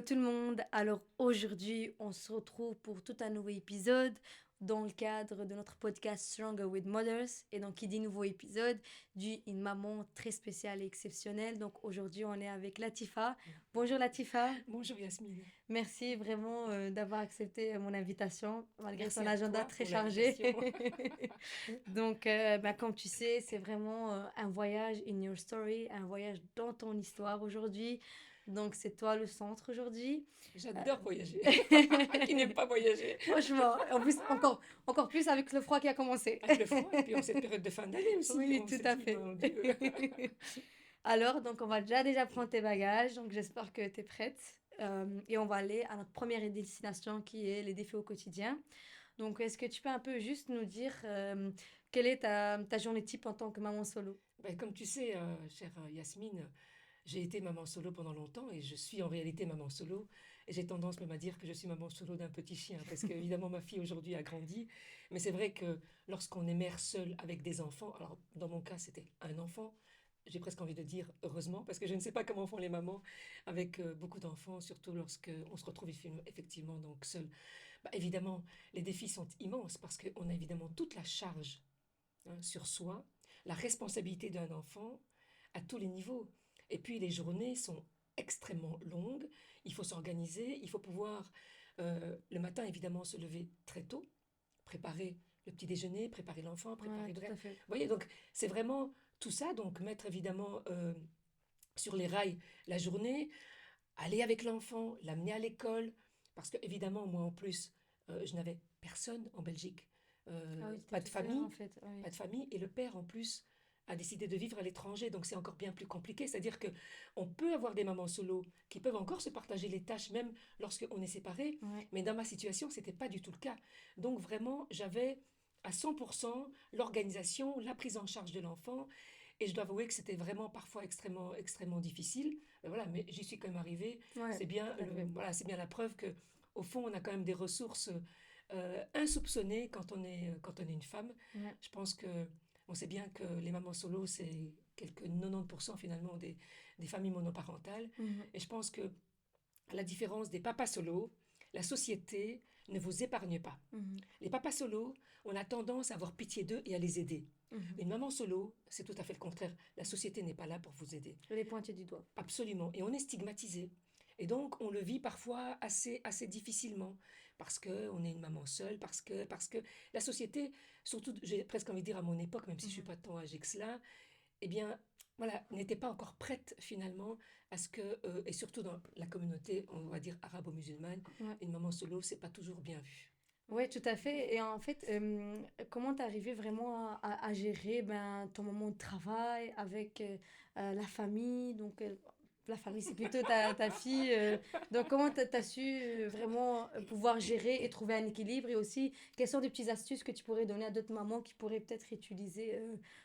tout le monde. Alors aujourd'hui, on se retrouve pour tout un nouveau épisode dans le cadre de notre podcast Stronger with Mothers. Et donc, qui dit nouveau épisode, dit une maman très spéciale et exceptionnelle. Donc aujourd'hui, on est avec Latifa. Bonjour Latifa. Bonjour Yasmine. Merci vraiment d'avoir accepté mon invitation malgré Merci ton à agenda toi très pour chargé. l'invitation. Donc, comme tu sais, c'est vraiment un voyage in your story, un voyage dans ton histoire aujourd'hui. Donc, c'est toi le centre aujourd'hui. J'adore voyager. Euh, Qui n'aime pas voyager? Franchement, en plus, encore plus avec le froid qui a commencé. Avec le froid, et puis en cette période de fin d'année aussi, Oui, on tout se à dit, fait. mon Dieu. Alors, donc, on va déjà prendre tes bagages. Donc, j'espère que tu es prête. Et on va aller à notre première destination qui est les défis au quotidien. Donc, est-ce que tu peux un peu juste nous dire quelle est ta journée type en tant que maman solo? Ben, comme tu sais, chère Yasmine, j'ai été maman solo pendant longtemps et je suis en réalité maman solo. Et j'ai tendance même à dire que je suis maman solo d'un petit chien parce que évidemment ma fille aujourd'hui a grandi. Mais c'est vrai que lorsqu'on est mère seule avec des enfants, alors dans mon cas c'était un enfant, j'ai presque envie de dire heureusement parce que je ne sais pas comment font les mamans avec beaucoup d'enfants, surtout lorsque on se retrouve effectivement donc seul. Bah, évidemment, les défis sont immenses parce qu'on a évidemment toute la charge sur soi, la responsabilité d'un enfant à tous les niveaux. Et puis les journées sont extrêmement longues, il faut s'organiser, il faut pouvoir le matin évidemment se lever très tôt, préparer le petit déjeuner, préparer l'enfant, Ouais, préparer tout bref. à Vous fait. voyez, donc c'est vraiment tout ça, donc mettre évidemment sur les rails la journée, aller avec l'enfant, l'amener à l'école, parce que évidemment moi en plus je n'avais personne en Belgique, Ah oui, t'étais pas de toute seule en famille, fait. Ah pas oui. de famille, et le père en plus a décidé de vivre à l'étranger, donc c'est encore bien plus compliqué. C'est-à-dire que on peut avoir des mamans solo qui peuvent encore se partager les tâches, même lorsqu'on est séparés, Ouais. mais dans ma situation, c'était pas du tout le cas. Donc vraiment, j'avais à 100% l'organisation, la prise en charge de l'enfant, et je dois avouer que c'était vraiment parfois extrêmement, extrêmement difficile. Mais voilà, mais j'y suis quand même arrivée. Ouais, C'est bien, tout à fait. voilà, c'est bien la preuve que, au fond, on a quand même des ressources insoupçonnées quand on est une femme. Ouais. Je pense que on sait bien que les mamans solo, c'est quelques 90% finalement des familles monoparentales. Mhm. Et je pense que, à la différence des papas solos, la société ne vous épargne pas. Mhm. Les papas solos, on a tendance à avoir pitié d'eux et à les aider. Mhm. Une maman solo, c'est tout à fait le contraire. La société n'est pas là pour vous aider. Je l'ai pointé du doigt. Absolument. Et on est stigmatisé. Et donc, on le vit parfois assez, assez difficilement parce qu'on est une maman seule, parce que la société, surtout, j'ai presque envie de dire à mon époque, même si je ne suis Mhm. pas tant âgée que cela, eh bien, voilà, n'était pas encore prête finalement à ce que, et surtout dans la communauté, on va dire arabo-musulmane, Ouais. une maman solo, c'est pas toujours bien vu. Ouais, tout à fait. Et en fait, comment t'es arrivé vraiment à gérer ben, ton moment de travail avec la famille? Donc, la famille, c'est plutôt ta fille. Donc, comment t'as su vraiment pouvoir gérer et trouver un équilibre? Et aussi, quelles sont des petites astuces que tu pourrais donner à d'autres mamans qui pourraient peut-être utiliser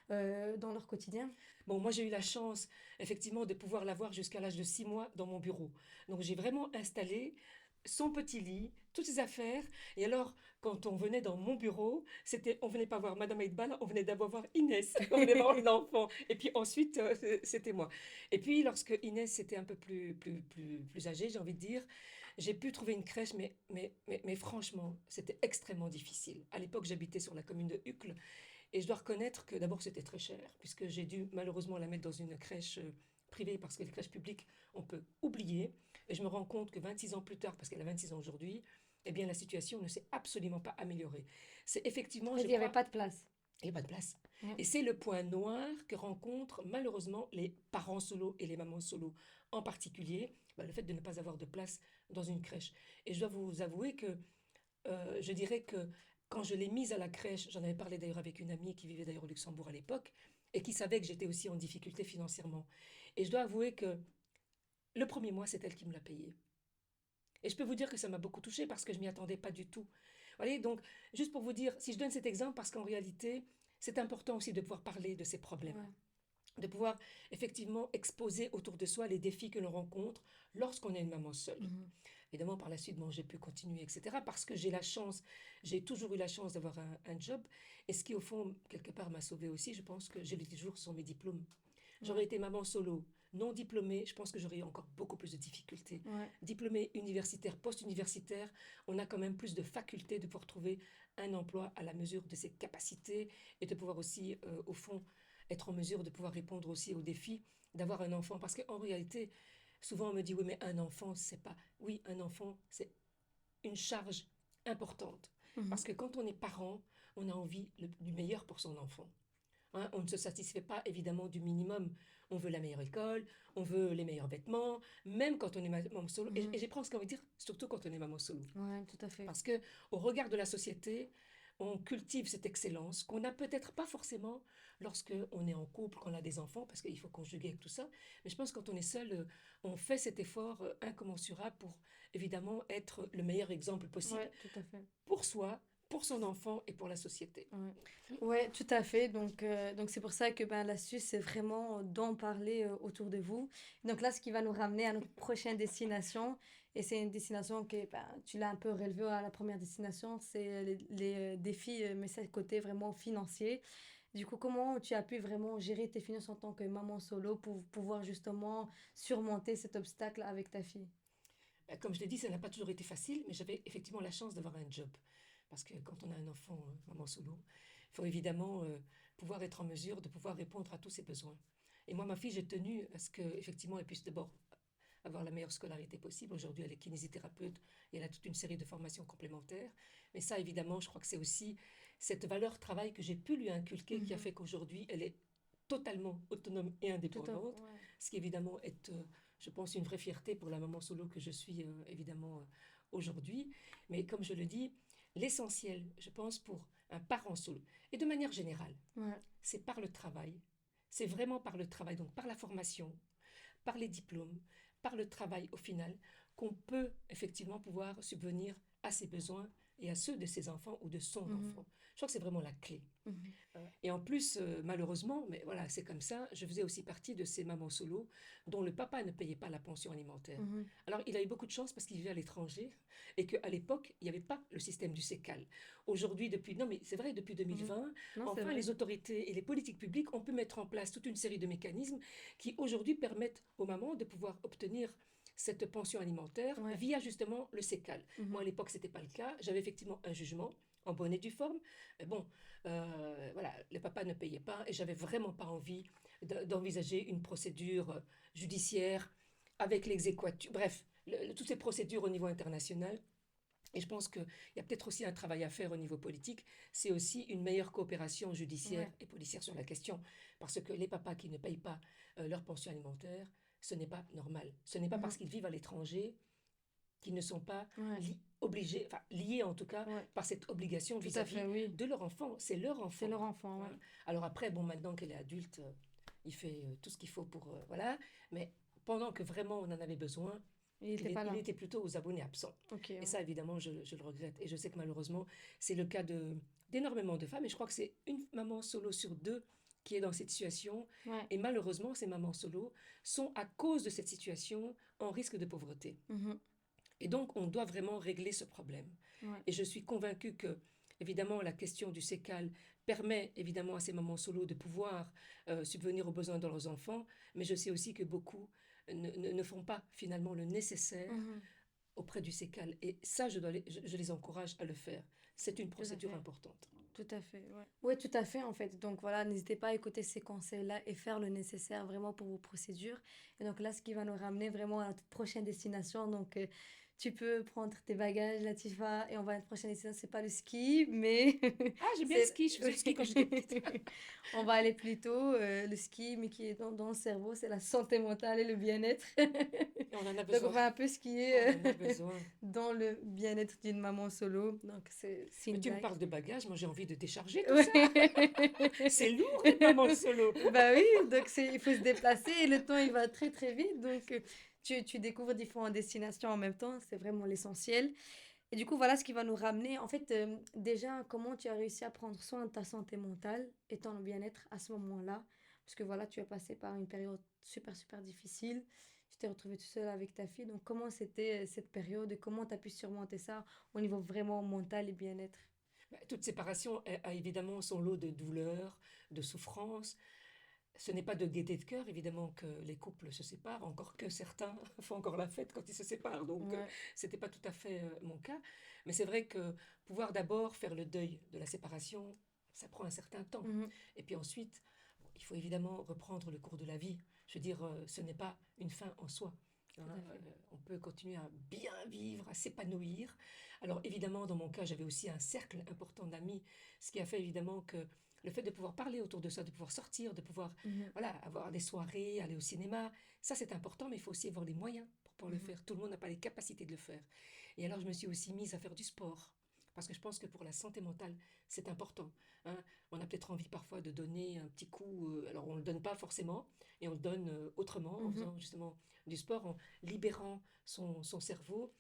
dans leur quotidien? Bon, moi j'ai eu la chance effectivement de pouvoir l'avoir jusqu'à l'âge de 6 mois dans mon bureau. Donc j'ai vraiment installé son petit lit, toutes ses affaires. Et alors, quand on venait dans mon bureau, on venait pas voir Madame Aidbal, on venait d'abord voir Inès, on venait voir l'enfant. Et puis ensuite, c'était moi. Et puis, lorsque Inès était un peu plus âgée, j'ai envie de dire, j'ai pu trouver une crèche, mais franchement, c'était extrêmement difficile. À l'époque, j'habitais sur la commune de Uccle. Et je dois reconnaître que d'abord c'était très cher, puisque j'ai dû malheureusement la mettre dans une crèche privée, parce que les crèches publiques, on peut oublier. Et je me rends compte que 26 ans plus tard, parce qu'elle a 26 ans aujourd'hui, eh bien la situation ne s'est absolument pas améliorée. C'est En effectivement, fait, il je n'y avait crois, pas de place. il n'y a pas de place. Ouais. Et c'est le point noir que rencontrent malheureusement les parents solos et les mamans solos en particulier, bah, le fait de ne pas avoir de place dans une crèche. Et je dois vous avouer que je dirais que quand je l'ai mise à la crèche, j'en avais parlé d'ailleurs avec une amie qui vivait d'ailleurs au Luxembourg à l'époque, et qui savait que j'étais aussi en difficulté financièrement. Et je dois avouer que le premier mois, c'est elle qui me l'a payé. Et je peux vous dire que ça m'a beaucoup touchée parce que je m'y attendais pas du tout. Vous voyez, donc, juste pour vous dire, si je donne cet exemple, parce qu'en réalité, c'est important aussi de pouvoir parler de ces problèmes, Ouais. de pouvoir effectivement exposer autour de soi les défis que l'on rencontre lorsqu'on est une maman seule. Mhm. Évidemment, par la suite, bon, j'ai pu continuer, etc. Parce que j'ai la chance, j'ai toujours eu la chance d'avoir un job. Et ce qui, au fond, quelque part, m'a sauvée aussi, je pense que je le dis toujours, ce sont mes diplômes. J'aurais Ouais. été maman solo, Non diplômée, je pense que j'aurais encore beaucoup plus de difficultés. Ouais. Diplômée universitaire, post-universitaire, on a quand même plus de facultés de pouvoir trouver un emploi à la mesure de ses capacités et de pouvoir aussi, au fond, être en mesure de pouvoir répondre aussi aux défis d'avoir un enfant. Parce qu'en réalité, souvent on me dit, oui, mais un enfant, c'est pas... Oui, un enfant, c'est une charge importante. Mhm. Parce que quand on est parent, on a envie du meilleur pour son enfant. Hein, on ne se satisfait pas évidemment du minimum. On veut la meilleure école, on veut les meilleurs vêtements, même quand on est maman solo. Et Mhm. j'ai presque envie de dire, surtout quand on est maman solo. Ouais, tout à fait. Parce que au regard de la société, on cultive cette excellence qu'on n'a peut-être pas forcément lorsque on est en couple, qu'on a des enfants, parce qu'il faut conjuguer avec tout ça. Mais je pense que quand on est seul, on fait cet effort incommensurable pour évidemment être le meilleur exemple possible Ouais, tout à fait. pour soi, pour son enfant et pour la société. Ouais. Ouais, tout à fait. Donc c'est pour ça que ben, l'astuce, c'est vraiment d'en parler autour de vous. Donc là, ce qui va nous ramener à notre prochaine destination, et c'est une destination que ben, tu l'as un peu relevé à la première destination, c'est les défis, mais c'est le côté vraiment financier. Du coup, comment tu as pu vraiment gérer tes finances en tant que maman solo pour pouvoir justement surmonter cet obstacle avec ta fille? Comme je l'ai dit, ça n'a pas toujours été facile, mais j'avais effectivement la chance d'avoir un job. Parce que quand on a un enfant, maman solo, il faut évidemment pouvoir être en mesure de pouvoir répondre à tous ses besoins. Et moi, ma fille, j'ai tenu à ce qu'effectivement, elle puisse d'abord avoir la meilleure scolarité possible. Aujourd'hui, elle est kinésithérapeute et elle a toute une série de formations complémentaires. Mais ça, évidemment, je crois que c'est aussi cette valeur travail que j'ai pu lui inculquer qui a Mhm. fait qu'aujourd'hui, elle est totalement autonome et Tout à indépendante, ouais. ce qui évidemment est, je pense, une vraie fierté pour la maman solo que je suis évidemment aujourd'hui. Mais comme je le dis, l'essentiel, je pense, pour un parent solo, et de manière générale, Ouais. c'est par le travail, c'est vraiment par le travail, donc par la formation, par les diplômes, par le travail au final, qu'on peut effectivement pouvoir subvenir à ses besoins et à ceux de ses enfants ou de son Mhm. enfant. Je crois que c'est vraiment la clé. Mhm. Et en plus, malheureusement, mais voilà, c'est comme ça, je faisais aussi partie de ces mamans solo dont le papa ne payait pas la pension alimentaire. Mhm. Alors, il a eu beaucoup de chance parce qu'il vivait à l'étranger et qu'à l'époque, il n'y avait pas le système du sécal. Aujourd'hui, depuis, non mais c'est vrai, depuis Mhm. 2020, Non, c'est enfin, vrai. les autorités et les politiques publiques ont pu mettre en place toute une série de mécanismes qui aujourd'hui permettent aux mamans de pouvoir obtenir cette pension alimentaire Ouais. via justement le sécal. Moi, Mhm. à l'époque, ce n'était pas le cas. J'avais effectivement un jugement en bonne et due forme. Mais bon, voilà, le papa ne payait pas et j'avais vraiment pas envie d'envisager une procédure judiciaire avec l'exéquatur. Bref, toutes ces procédures au niveau international. Et je pense qu'il y a peut-être aussi un travail à faire au niveau politique. C'est aussi une meilleure coopération judiciaire Ouais. et policière sur la question. Parce que les papas qui ne payent pas leur pension alimentaire, ce n'est pas normal. Ce n'est pas Mhm. parce qu'ils vivent à l'étranger qui ne sont pas Ouais. obligés, enfin liés en tout cas Ouais. par cette obligation Tout à fait, vis-à-vis oui. de leur enfant. C'est leur C'est enfant. leur enfant, ouais. Hein. Alors après, bon, maintenant qu'elle est adulte, il fait tout ce qu'il faut pour... voilà. Mais pendant que vraiment on en avait besoin, Il était pas il là. était plutôt aux abonnés absents. Ok, Et ouais. ça, évidemment, je le regrette. Et je sais que malheureusement, c'est le cas d'énormément de femmes. Et je crois que c'est une maman solo sur deux qui est dans cette situation. Ouais. Et malheureusement, ces mamans solo sont, à cause de cette situation, en risque de pauvreté. Mhm. Et donc, on doit vraiment régler ce problème. Ouais. Et je suis convaincue que, évidemment, la question du sécal permet évidemment à ces mamans solo de pouvoir subvenir aux besoins de leurs enfants, mais je sais aussi que beaucoup ne font pas finalement le nécessaire Mhm. auprès du sécal. Et ça, je les encourage à le faire. C'est une Tout à procédure fait. importante. Tout à fait, ouais. Ouais, tout à fait, en fait. Donc voilà, n'hésitez pas à écouter ces conseils-là et faire le nécessaire vraiment pour vos procédures. Et donc là, ce qui va nous ramener vraiment à notre prochaine destination. Donc, tu peux prendre tes bagages, Latifa, et on va à notre prochaine destination. C'est pas le ski, mais Ah, j'aime bien le c'est... ski. Je faisais du ski quand j'étais petite. On va aller plutôt, le ski, mais qui est dans le cerveau, c'est la santé mentale et le bien-être. Et on en a Donc, on besoin. va un peu skier On en a besoin. dans le bien-être d'une maman solo. Donc, c'est Mais une tu me blague. parles de bagages. Moi, j'ai envie de décharger tout ça. C'est Ouais. lourd d'être maman solo. Bah oui, donc il faut se déplacer et le temps il va très très vite. Donc tu découvres différentes destinations en même temps, c'est vraiment l'essentiel. Et du coup, voilà ce qui va nous ramener. En fait, déjà, comment tu as réussi à prendre soin de ta santé mentale et ton bien-être à ce moment-là? Parce que voilà, tu as passé par une période super super difficile. Tu t'es retrouvée tout seul avec ta fille. Donc comment c'était cette période et comment tu as pu surmonter ça au niveau vraiment mental et bien-être? Bah, toute séparation a évidemment son lot de douleurs, de souffrances. ce n'est pas de gaieté de cœur, évidemment, que les couples se séparent, encore que certains font encore la fête quand ils se séparent. Donc, Ouais. c'était pas tout à fait mon cas. Mais c'est vrai que pouvoir d'abord faire le deuil de la séparation, ça prend un certain temps. Mhm. Et puis ensuite, bon, il faut évidemment reprendre le cours de la vie. Je veux dire, ce n'est pas une fin en soi. Tout à fait. On peut continuer à bien vivre, à s'épanouir. Alors évidemment, dans mon cas, j'avais aussi un cercle important d'amis, ce qui a fait évidemment que le fait de pouvoir parler autour de ça, de pouvoir sortir, de pouvoir Mhm. voilà, avoir des soirées, aller au cinéma, ça c'est important, mais il faut aussi avoir les moyens pour pouvoir le Mhm. faire. Tout le monde n'a pas les capacités de le faire. Et alors je me suis aussi mise à faire du sport. Parce que je pense que pour la santé mentale, c'est important. Hein. On a peut-être envie parfois de donner un petit coup, alors on ne le donne pas forcément, et on le donne autrement, en Mhm. faisant justement du sport, en libérant son cerveau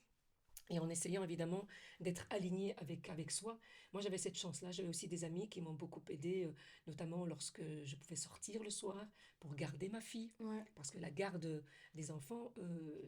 et en essayant évidemment d'être aligné avec soi. Moi j'avais cette chance-là, j'avais aussi des amis qui m'ont beaucoup aidé, notamment lorsque je pouvais sortir le soir pour garder ma fille. Ouais, Parce que la garde des enfants,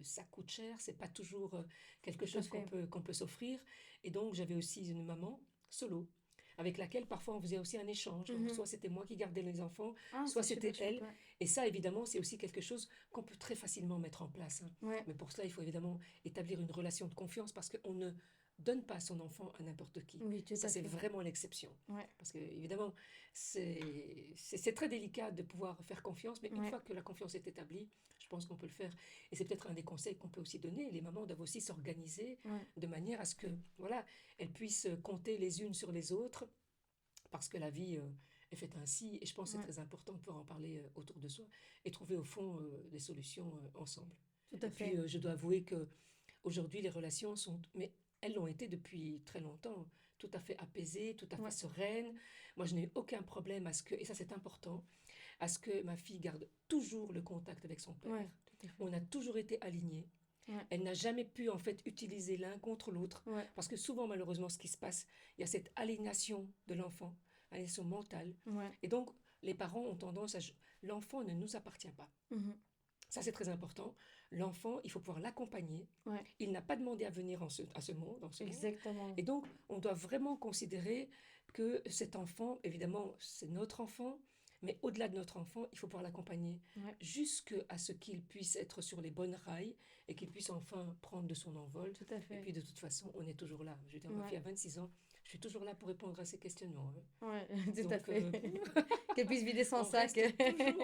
ça coûte cher, c'est pas toujours quelque tout à chose fait. qu'on peut s'offrir. Et donc j'avais aussi une maman solo, avec laquelle parfois on faisait aussi un échange. Donc Mhm. soit c'était moi qui gardais les enfants, Ah, soit c'est super c'était chouette, elle. ouais. Et ça évidemment c'est aussi quelque chose qu'on peut très facilement mettre en place. Hein. Ouais, Mais pour cela, il faut évidemment établir une relation de confiance parce qu'on ne donne pas son enfant à n'importe qui. oui, tout Ça, à c'est fait. vraiment l'exception. Ouais, Parce que, évidemment, c'est très délicat de pouvoir faire confiance, mais une ouais, fois que la confiance est établie, je pense qu'on peut le faire. Et c'est peut-être un des conseils qu'on peut aussi donner. Les mamans doivent aussi s'organiser ouais, de manière à ce que, voilà, elles puissent compter les unes sur les autres, parce que la vie est faite ainsi. Et je pense que c'est ouais, très important de pouvoir en parler autour de soi et trouver au fond des solutions ensemble. tout Et à puis, fait. je dois avouer que aujourd'hui, les relations sont, mais elles l'ont été depuis très longtemps, tout à fait apaisées, tout à fait Ouais, sereines. Moi, je n'ai eu aucun problème à ce que, et ça c'est important, à ce que ma fille garde toujours le contact avec son ouais, père. tout à fait. On a toujours été alignés. Ouais, Elle n'a jamais pu en fait utiliser l'un contre l'autre, ouais, parce que souvent, malheureusement, ce qui se passe, il y a cette aliénation de l'enfant, aliénation mentale. ouais. Et donc, les parents ont tendance à... L'enfant ne nous appartient pas. Mhm. Ça, c'est très important. L'enfant, il faut pouvoir l'accompagner. Ouais, Il n'a pas demandé à venir à ce monde, dans ce monde. exactement. Et donc, on doit vraiment considérer que cet enfant, évidemment, c'est notre enfant, mais au-delà de notre enfant, il faut pouvoir l'accompagner Ouais, jusqu'à ce qu'il puisse être sur les bonnes rails et qu'il puisse enfin prendre de son envol. tout à Et fait. puis, de toute façon, on est toujours là. Je veux dire, ma Ouais, fille a 26 ans, je suis toujours là pour répondre à ses questionnements. Hein. ouais, tout à Donc, fait. Qu'elle puisse vider son sac.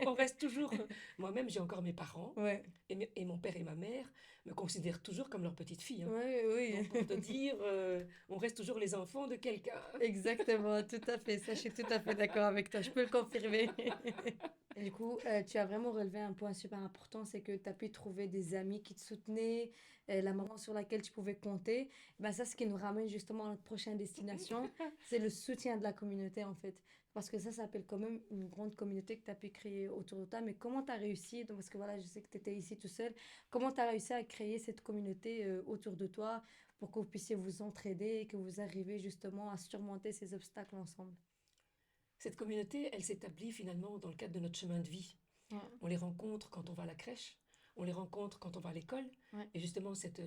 on reste toujours. Moi-même, j'ai encore mes parents Ouais, et mon père et ma mère me considèrent toujours comme leur petite fille. Hein. ouais, Donc pour te oui. dire, on reste toujours les enfants de quelqu'un. Exactement, tout à fait. Ça, je suis tout à fait d'accord avec toi. Je peux le confirmer. Et du coup, tu as vraiment relevé un point super important, c'est que tu as pu trouver des amis qui te soutenaient, la maman sur laquelle tu pouvais compter. Ben ça, ce qui nous ramène justement à notre prochaine destination, c'est le soutien de la communauté en fait. Parce que ça s'appelle quand même une grande communauté que tu as pu créer autour de toi. Mais comment tu as réussi, donc, parce que voilà, je sais que tu étais ici tout seul, comment tu as réussi à créer cette communauté autour de toi pour que vous puissiez vous entraider et que vous arriviez justement à surmonter ces obstacles ensemble? Cette communauté, elle s'établit finalement dans le cadre de notre chemin de vie. Ouais, On les rencontre quand on va à la crèche, on les rencontre quand on va à l'école. ouais, Et justement, cette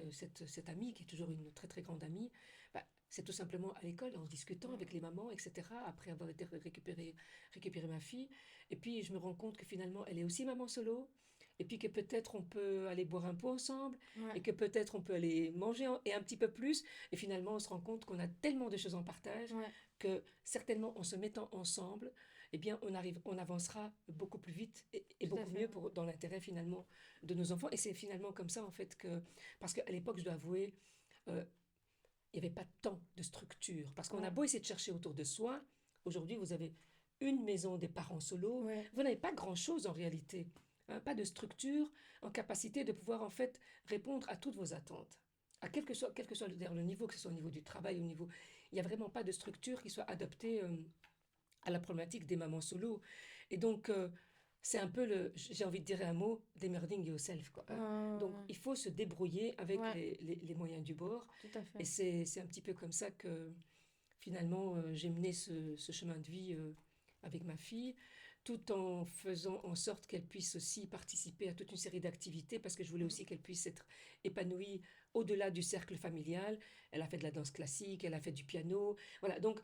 amie, qui est toujours une très très grande amie, bah, c'est tout simplement à l'école, en discutant avec les mamans, etc., après avoir été récupérer ma fille. Et puis, je me rends compte que finalement, elle est aussi maman solo. Et puis que peut-être on peut aller boire un pot ensemble, ouais, et que peut-être on peut aller manger et un petit peu plus. Et finalement, on se rend compte qu'on a tellement de choses en partage ouais, que certainement, en se mettant ensemble, eh bien, on avancera beaucoup plus vite et tout à beaucoup fait. mieux dans l'intérêt finalement de nos enfants. Et c'est finalement comme ça, en fait, parce qu'à l'époque, je dois avouer, euh, il n'y avait pas tant de structure. Parce qu'on a Ouais, beau essayer de chercher autour de soi, aujourd'hui, vous avez une maison des parents solos, ouais, vous n'avez pas grand-chose en réalité. Hein, pas de structure en capacité de pouvoir, en fait, répondre à toutes vos attentes. À quel que soit le niveau, que ce soit au niveau du travail, au niveau... Il n'y a vraiment pas de structure qui soit adaptée à la problématique des mamans solo. Et donc, c'est un peu j'ai envie de dire un mot, demerding yourself, quoi, hein. Donc, ouais, il faut se débrouiller avec ouais, les moyens du bord. tout à Et fait. c'est un petit peu comme ça que finalement, j'ai mené ce chemin de vie avec ma fille, tout en faisant en sorte qu'elle puisse aussi participer à toute une série d'activités, parce que je voulais Mhm. aussi qu'elle puisse être épanouie au-delà du cercle familial. Elle a fait de la danse classique, elle a fait du piano. Voilà, donc,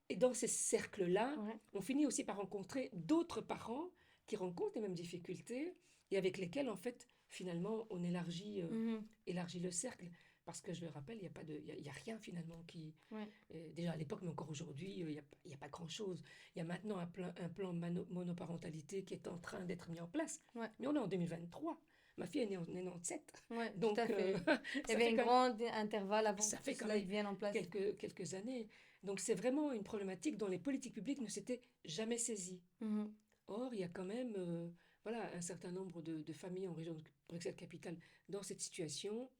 et dans ces cercles-là, Ouais, on finit aussi par rencontrer d'autres parents qui rencontrent les mêmes difficultés et avec lesquelles, en fait, finalement, on Mhm. élargit le cercle. Parce que je le rappelle, il y a rien finalement qui... Ouais. déjà à l'époque, mais encore aujourd'hui, il y a pas grand-chose. Il y a maintenant un plan monoparentalité qui est en train d'être mis en place. Ouais. Mais on est en 2023. Ma fille est née en 97. Ouais, tout à Donc, fait. Il y ça avait fait un quand même, grand intervalle avant ça que tout fait quand cela y même vienne en place. quelques années. Donc, c'est vraiment une problématique dont les politiques publiques ne s'étaient jamais saisies. Mhm. Or, il y a quand même voilà, un certain nombre de familles en région de Bruxelles-Capitale dans cette situation.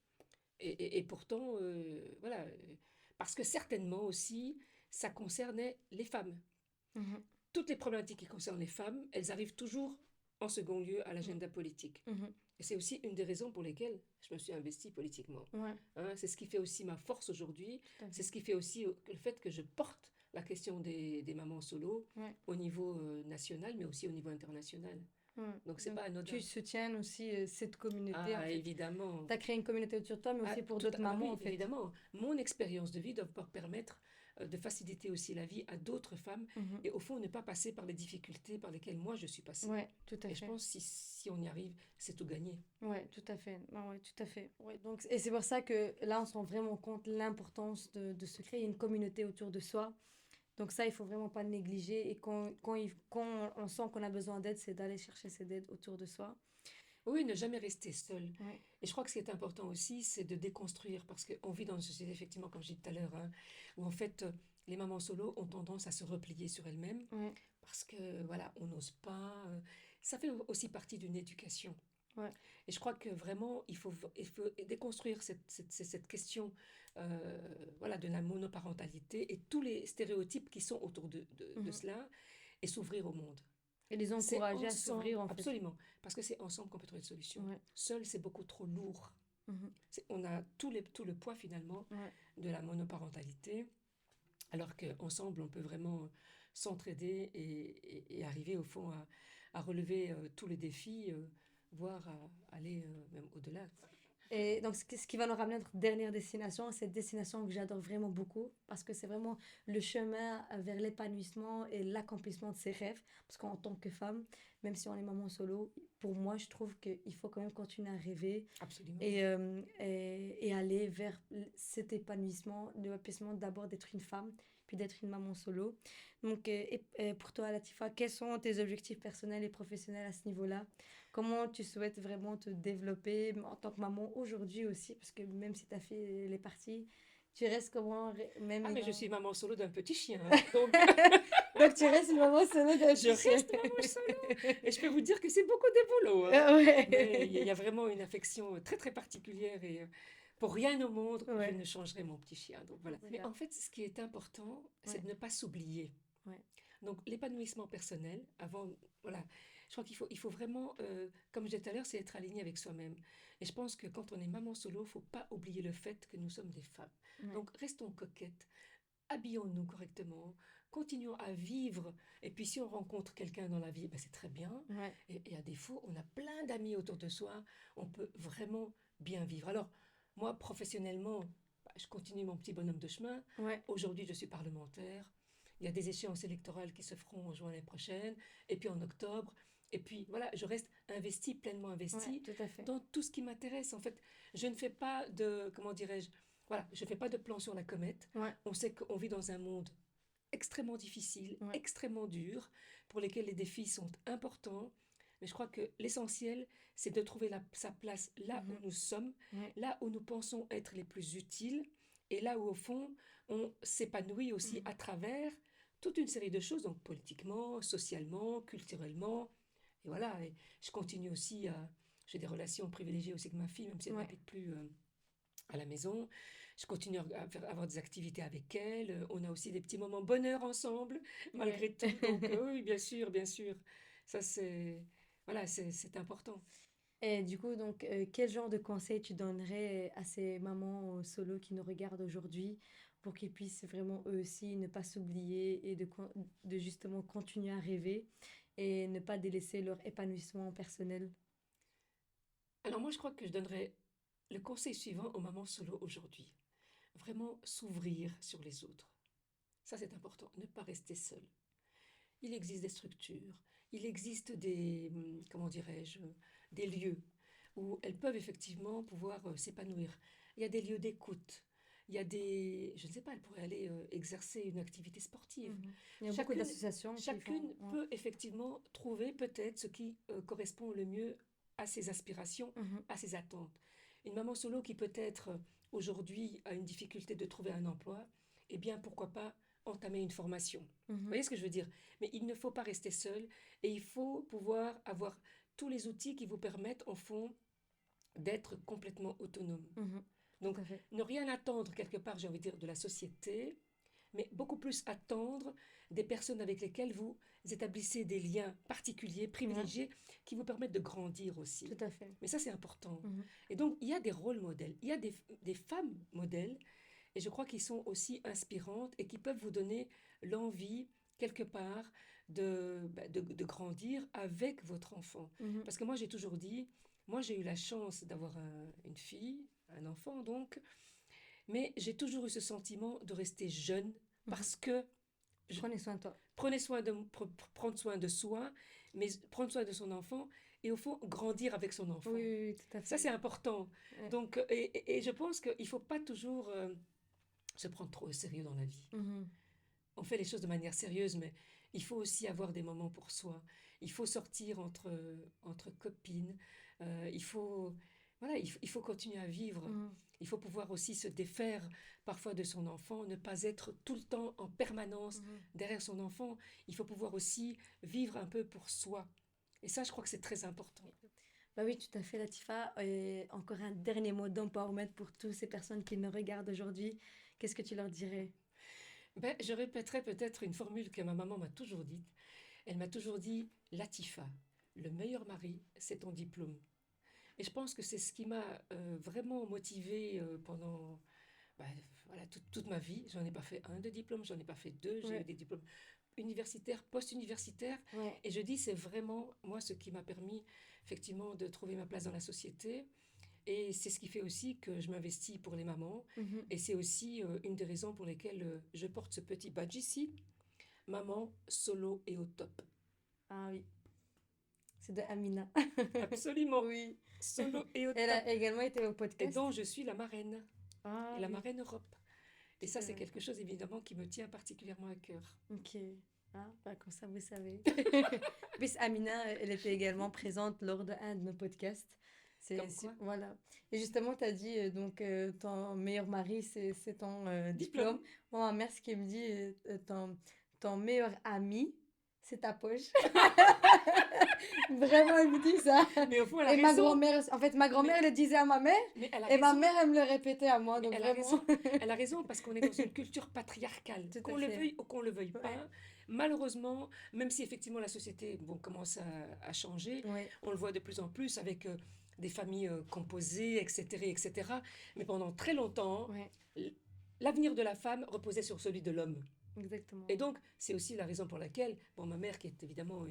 Et pourtant, voilà, parce que certainement aussi, ça concernait les femmes. Mhm. Toutes les problématiques qui concernent les femmes, elles arrivent toujours en second lieu à Mhm. l'agenda politique. Mhm. Et c'est aussi une des raisons pour lesquelles je me suis investie politiquement. Ouais, Hein, c'est ce qui fait aussi ma force aujourd'hui. tout à C'est fait. ce qui fait aussi le fait que je porte la question des mamans solo Ouais, au niveau national, mais aussi au niveau international. ouais. Donc, c'est Donc, pas tu anodin. soutiens aussi cette communauté, en Ah, fait. évidemment. Tu as créé une communauté autour de toi, mais Ah, aussi pour d'autres ah bah mamans, en oui, fait. évidemment. Mon expérience de vie doit pouvoir permettre de faciliter aussi la vie à d'autres femmes Mhm. et au fond ne pas passer par les difficultés par lesquelles moi je suis passée. Ouais, tout à Et je fait. pense si on y arrive, c'est tout gagné. Ouais, tout à fait. Ah ouais, tout à fait. Ouais, donc, et c'est pour ça que là, on se rend vraiment compte l'importance de se créer une communauté autour de soi. Donc ça, il faut vraiment pas le négliger. Et quand on sent qu'on a besoin d'aide, c'est d'aller chercher cette aide autour de soi. Oui, ne jamais rester seul. Ouais, Et je crois que ce qui est important aussi, c'est de déconstruire, parce qu'on vit dans une société, effectivement, comme je disais tout à l'heure, hein, où en fait, les mamans solo ont tendance à se replier sur elles-mêmes, ouais, parce que, voilà, on n'ose pas. Ça fait aussi partie d'une éducation. ouais. Et je crois que vraiment, il faut déconstruire cette question voilà, de la monoparentalité et tous les stéréotypes qui sont autour de Mhm. cela et s'ouvrir au monde. Et les C'est encourager à ensemble, s'ouvrir, en fait. absolument, parce que c'est ensemble qu'on peut trouver une solution. Ouais. Seul, c'est beaucoup trop lourd. Mhm. On a tout le poids finalement Ouais. de la monoparentalité, alors qu'ensemble, on peut vraiment s'entraider et arriver au fond à relever tous les défis, voire à aller même au-delà. Et donc, ce qui va nous ramener à notre dernière destination, cette destination que j'adore vraiment beaucoup, parce que c'est vraiment le chemin vers l'épanouissement et l'accomplissement de ses rêves. Parce qu'en tant que femme, même si on est maman solo, pour moi, je trouve qu'il faut quand même continuer à rêver Absolument. et aller vers cet épanouissement, l'épanouissement d'abord d'être une femme, puis d'être une maman solo. Donc, et pour toi, Latifa, quels sont tes objectifs personnels et professionnels à ce niveau-là? Comment tu souhaites vraiment te développer en tant que maman aujourd'hui aussi? Parce que même si ta fille elle est partie, tu restes comment, même Ah, mais je ayant... suis maman solo d'un petit chien, hein. Donc Donc tu restes une maman solo d'un je petit chien. reste maman solo. Et je peux vous dire que c'est beaucoup de boulot, hein. Mais il y a Ouais. vraiment une affection très très particulière et pour rien au monde, je Ouais. ne changerai mon petit chien. Donc voilà. Mais Voilà. en fait, ce qui est important, c'est Ouais. de ne pas s'oublier. Ouais. Donc l'épanouissement personnel, avant, voilà, je crois il faut vraiment, comme je disais tout à l'heure, c'est être aligné avec soi-même. Et je pense que quand on est maman solo, il ne faut pas oublier le fait que nous sommes des femmes. Ouais. Donc restons coquettes, habillons-nous correctement, continuons à vivre. Et puis si on rencontre quelqu'un dans la vie, ben, c'est très bien. Ouais. Et à défaut, on a plein d'amis autour de soi, on peut vraiment bien vivre. Alors moi, professionnellement, bah, je continue mon petit bonhomme de chemin. Ouais. Aujourd'hui, je suis parlementaire. Il y a des échéances électorales qui se feront en juin l'année prochaine, et puis en octobre. Et puis voilà, je reste investie, pleinement Ouais, investie tout à fait. dans tout ce qui m'intéresse. En fait, je ne fais pas de, comment dirais-je, voilà, je ne fais pas de plan sur la comète. Ouais. On sait qu'on vit dans un monde extrêmement difficile, Ouais. extrêmement dur, pour lesquels les défis sont importants. Mais je crois que l'essentiel, c'est de trouver sa place là où Mhm. nous sommes, Ouais. là où nous pensons être les plus utiles, et là où, au fond, on s'épanouit aussi Mhm. à travers toute une série de choses, donc politiquement, socialement, culturellement. Et voilà, et je continue aussi à... J'ai des relations privilégiées aussi avec ma fille, même si elle Ouais. n'habite plus à la maison. Je continue à avoir des activités avec elle. On a aussi des petits moments bonheur ensemble, Ouais. malgré tout. Donc, oui, bien sûr, bien sûr. Ça, c'est... Voilà, c'est important. Et du coup, donc, quel genre de conseils tu donnerais à ces mamans solo qui nous regardent aujourd'hui pour qu'ils puissent vraiment eux aussi ne pas s'oublier et de justement continuer à rêver et ne pas délaisser leur épanouissement personnel? Alors, moi, je crois que je donnerais le conseil suivant aux mamans solo aujourd'hui. Vraiment s'ouvrir sur les autres. Ça, c'est important. Ne pas rester seule. il existe des structures, il existe comment dirais-je, des lieux où elles peuvent effectivement pouvoir s'épanouir. Il y a des lieux d'écoute. Il y a je ne sais pas, elles pourraient aller exercer une activité sportive. Mhm. Il y a beaucoup Chacune, d'associations qui font. chacune Ouais. peut effectivement trouver peut-être ce qui correspond le mieux à ses aspirations, Mhm. à ses attentes. Une maman solo qui peut-être aujourd'hui a une difficulté de trouver un emploi, eh bien pourquoi pas entamer une formation. Vous Mhm. voyez ce que je veux dire? Mais il ne faut pas rester seul et il faut pouvoir avoir tous les outils qui vous permettent, au fond, d'être complètement autonome. Mhm. Donc, Tout à fait. ne rien attendre quelque part, j'ai envie de dire, de la société, mais beaucoup plus attendre des personnes avec lesquelles vous établissez des liens particuliers, Ouais. privilégiés, qui vous permettent de grandir Tout aussi. à fait. Mais ça, c'est important. Mhm. Et donc, il y a des rôles modèles, il y a des femmes modèles, et je crois qu'ils sont aussi inspirantes et qui peuvent vous donner l'envie, quelque part, de grandir avec votre enfant. Mhm. Parce que moi, j'ai toujours dit, moi, j'ai eu la chance d'avoir une fille, un enfant donc, mais j'ai toujours eu ce sentiment de rester jeune Mhm. parce que je Prenez soin de toi. prenais prendre soin de soi, mais prendre soin de son enfant et au fond grandir avec son Oui, enfant. oui, oui, tout à Ça, fait. c'est important. Ouais. Donc, et je pense qu'il ne faut pas toujours se prendre trop au sérieux dans la vie. Mhm. On fait les choses de manière sérieuse, mais il faut aussi avoir des moments pour soi. Il faut sortir entre copines. Il faut, voilà, il faut continuer à vivre. Mhm. Il faut pouvoir aussi se défaire parfois de son enfant, ne pas être tout le temps en permanence Mhm. derrière son enfant. Il faut pouvoir aussi vivre un peu pour soi. Et ça, je crois que c'est très important. Bah oui, tout à fait, Latifa. Et encore un dernier mot d'empowerment pour toutes ces personnes qui nous regardent aujourd'hui. Qu'est-ce que tu leur dirais? Ben, je répéterai peut-être une formule que ma maman m'a toujours dite. Elle m'a toujours dit, Latifa, le meilleur mari, c'est ton diplôme. Et je pense que c'est ce qui m'a vraiment motivée pendant bah, voilà, toute ma vie. J'en ai pas fait un de diplôme, j'en ai pas fait deux. J'ai eu Ouais, des diplômes universitaires, post-universitaires. ouais. Et je dis, c'est vraiment moi ce qui m'a permis effectivement de trouver ma place dans la société. Et c'est ce qui fait aussi que je m'investis pour les mamans. Mhm. Et c'est aussi une des raisons pour lesquelles je porte ce petit badge ici. Maman solo et au top. Ah oui, c'est de Amina. Absolument. Oui. Solo et au Elle top. a également été au Et podcast. dont je suis la marraine. Et Ah la oui, marraine Europe. Et ça, c'est super. quelque chose évidemment qui me tient particulièrement à cœur. Ok. Ah, bah, comme ça, vous savez. En plus, Amina, elle était également présente lors d'un de nos podcasts. Comme quoi, Voilà. Et justement, tu as dit, donc, ton meilleur mari, c'est ton diplôme. diplôme. Moi, ma mère, ce qu'elle me dit, ton meilleur ami, c'est ta poche. Vraiment, elle me dit ça. Mais au fond, elle a Et ma raison. grand-mère, en fait, ma grand-mère, Mais, elle le disait à ma mère. mais elle a Et ma raison. mère, elle me le répétait à moi. Mais Donc, elle a vraiment. raison. Elle a raison parce qu'on est dans une culture patriarcale. Tout à Qu'on le fait. veuille ou qu'on le veuille Ouais. pas, malheureusement, même si effectivement la société bon, commence à changer, Ouais. on le voit de plus en plus avec des familles composées, etc., etc. Mais pendant très longtemps, Ouais. l- l'avenir de la femme reposait sur celui de l'homme. Et Exactement. donc, c'est aussi la raison pour laquelle, bon, ma mère, qui est évidemment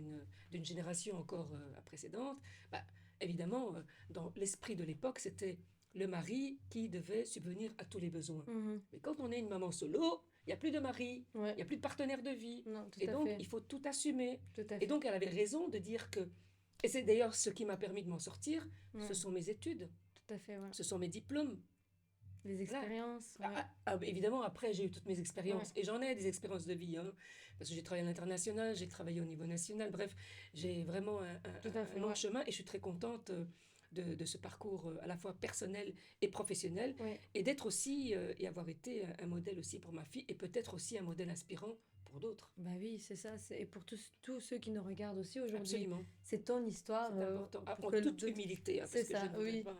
d'une génération encore précédente, bah, évidemment, dans l'esprit de l'époque, c'était le mari qui devait subvenir à tous les besoins. Mhm. Mais quand on est une maman solo, il n'y a plus de mari, il Ouais. n'y a plus de partenaire de vie. Non, tout Et à donc, fait. il faut tout assumer. Tout à Et fait. donc, elle avait raison de dire que, et c'est d'ailleurs ce qui m'a permis de m'en sortir, ce Ouais. sont mes études, Tout à fait, ouais. ce sont mes diplômes. Les Voilà. expériences, ouais. Évidemment, après, j'ai eu toutes mes expériences. Ouais. Et j'en ai des expériences de vie. Hein, parce que j'ai travaillé à l'international, j'ai travaillé au niveau national. Bref, j'ai vraiment Tout à un fait, long ouais. chemin et je suis très contente de ce parcours à la fois personnel et professionnel. Ouais. Et d'être aussi, et avoir été un modèle aussi pour ma fille et peut-être aussi un modèle inspirant pour d'autres. Bah oui, c'est ça. Et pour tous ceux qui nous regardent aussi aujourd'hui, Absolument. c'est ton histoire C'est important. pour En que toute d'autres. humilité, hein, C'est parce que je ça, ne voudrais oui. pas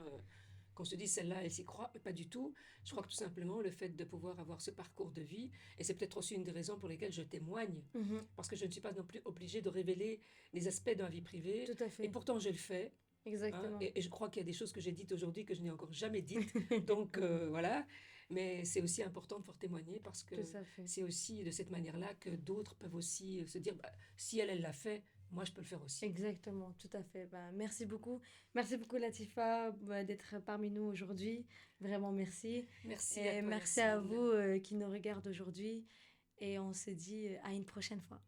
qu'on se dise celle-là, elle s'y croit, mais pas du tout. Je crois que tout simplement le fait de pouvoir avoir ce parcours de vie, et c'est peut-être aussi une des raisons pour lesquelles je témoigne, Mhm. parce que je ne suis pas non plus obligée de révéler les aspects de ma vie privée, Tout à et fait. pourtant je le fais. Hein, Exactement. et je crois qu'il y a des choses que j'ai dites aujourd'hui que je n'ai encore jamais dites, donc voilà. Mais c'est aussi important de pouvoir témoigner parce que Tout à fait. c'est aussi de cette manière-là que d'autres peuvent aussi se dire, bah, si elle l'a fait, moi je peux le faire aussi. Exactement, tout à fait. Bah, merci beaucoup. Merci beaucoup, Latifa, bah, d'être parmi nous aujourd'hui. Vraiment, merci. Merci à Et toi, merci à Yasmine. vous qui nous regardent aujourd'hui. Et on se dit à une prochaine fois.